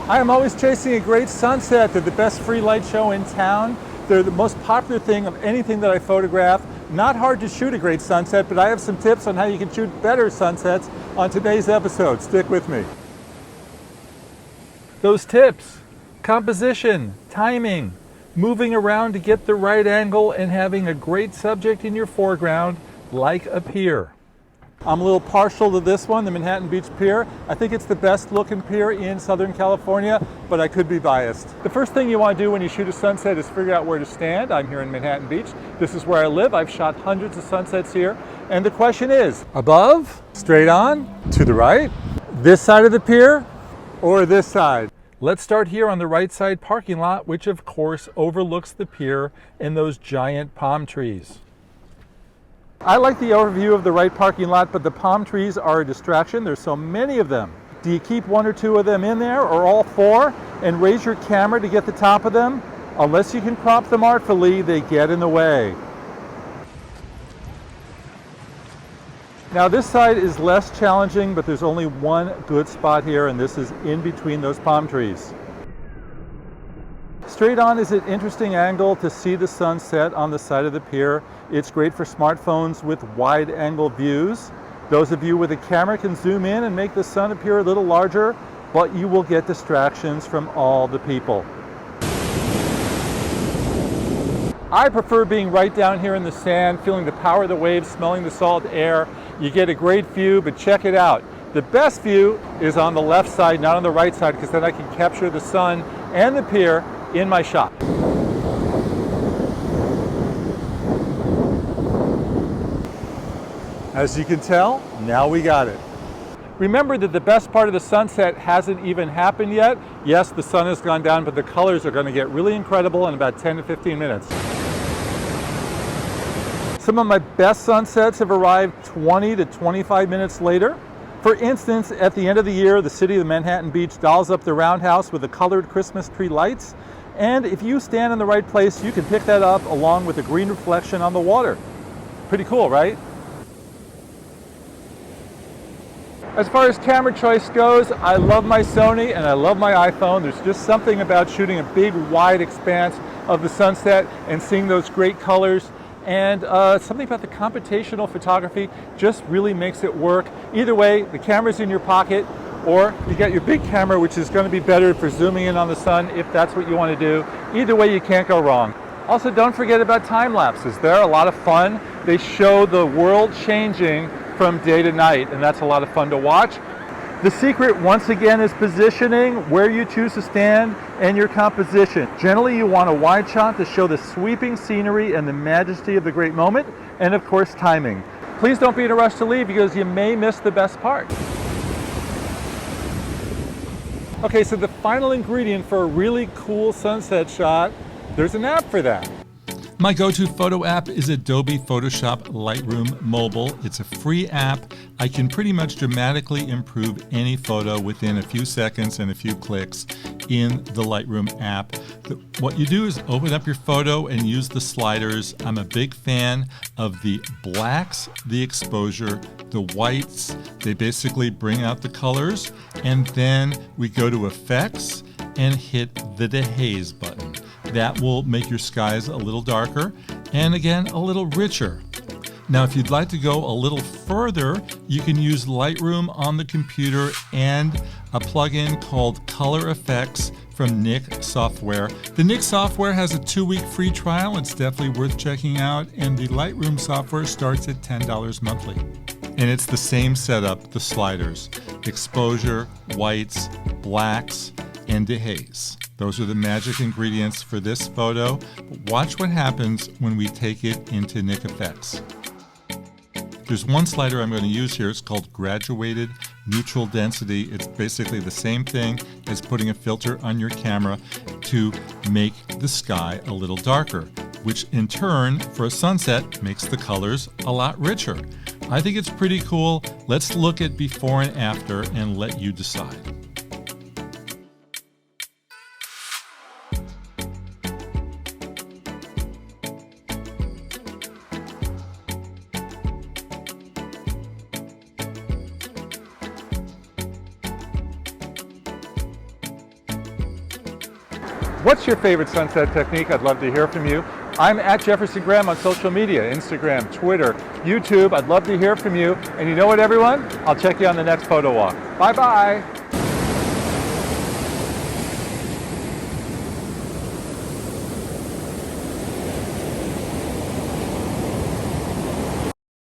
I am always chasing a great sunset. They're the best free light show in town. They're the most popular thing of anything that I photograph. Not hard to shoot a great sunset, but I have some tips on how you can shoot better sunsets on today's episode. Stick with me. Those tips: composition, timing, moving around to get the right angle, and having a great subject in your foreground like a pier. I'm a little partial to this one, the Manhattan Beach Pier. I think it's the best looking pier in Southern California, but I could be biased. The first thing you want to do when you shoot a sunset is figure out where to stand. I'm here in Manhattan Beach. This is where I live. I've shot hundreds of sunsets here. And the question is, above, straight on, to the right, this side of the pier, or this side? Let's start here on the right side parking lot, which of course overlooks the pier and those giant palm trees. I like the overview of the right parking lot, but the palm trees are a distraction. There's so many of them. Do you keep one or two of them in there, or all four, and raise your camera to get the top of them? Unless you can crop them artfully, they get in the way. Now this side is less challenging, but there's only one good spot here, and this is in between those palm trees. Straight on is an interesting angle to see the sunset on the side of the pier. It's great for smartphones with wide angle views. Those of you with a camera can zoom in and make the sun appear a little larger, but you will get distractions from all the people. I prefer being right down here in the sand, feeling the power of the waves, smelling the salt air. You get a great view, but check it out. The best view is on the left side, not on the right side, because then I can capture the sun and the pier in my shot. As you can tell, now we got it. Remember that the best part of the sunset hasn't even happened yet. Yes, the sun has gone down, but the colors are going to get really incredible in about 10 to 15 minutes. Some of my best sunsets have arrived 20 to 25 minutes later. For instance, at the end of the year, the city of Manhattan Beach dolls up the roundhouse with the colored Christmas tree lights. And if you stand in the right place, you can pick that up along with the green reflection on the water. Pretty cool, right? As far as camera choice goes, I love my Sony and I love my iPhone. There's just something about shooting a big, wide expanse of the sunset and seeing those great colors. And something about the computational photography just really makes it work. Either way, the camera's in your pocket, or you got your big camera, which is going to be better for zooming in on the sun if that's what you want to do. Either way, you can't go wrong. Also, don't forget about time lapses. They're a lot of fun. They show the world changing from day to night, and that's a lot of fun to watch. The secret, once again, is positioning, where you choose to stand, and your composition. Generally, you want a wide shot to show the sweeping scenery and the majesty of the great moment, and of course, timing. Please don't be in a rush to leave, because you may miss the best part. Okay, so the final ingredient for a really cool sunset shot, there's an app for that. My go-to photo app is Adobe Photoshop Lightroom Mobile. It's a free app. I can pretty much dramatically improve any photo within a few seconds and a few clicks in the Lightroom app. What you do is open up your photo and use the sliders. I'm a big fan of the blacks, the exposure, the whites. They basically bring out the colors. And then we go to effects and hit the dehaze button. That will make your skies a little darker and again a little richer. Now if you'd like to go a little further, you can use Lightroom on the computer and a plugin called Color Effects from Nik Software. The Nik software has a 2-week free trial. It's definitely worth checking out, and the Lightroom software starts at $10 monthly. And it's the same setup, the sliders: exposure, whites, blacks, and dehaze. Those are the magic ingredients for this photo. But watch what happens when we take it into Nik Effects. There's one slider I'm going to use here. It's called Graduated Neutral Density. It's basically the same thing as putting a filter on your camera to make the sky a little darker, which in turn, for a sunset, makes the colors a lot richer. I think it's pretty cool. Let's look at before and after and let you decide. What's your favorite sunset technique? I'd love to hear from you. I'm at Jefferson Graham on social media, Instagram, Twitter, YouTube. I'd love to hear from you. And you know what, everyone? I'll check you on the next photo walk. Bye-bye.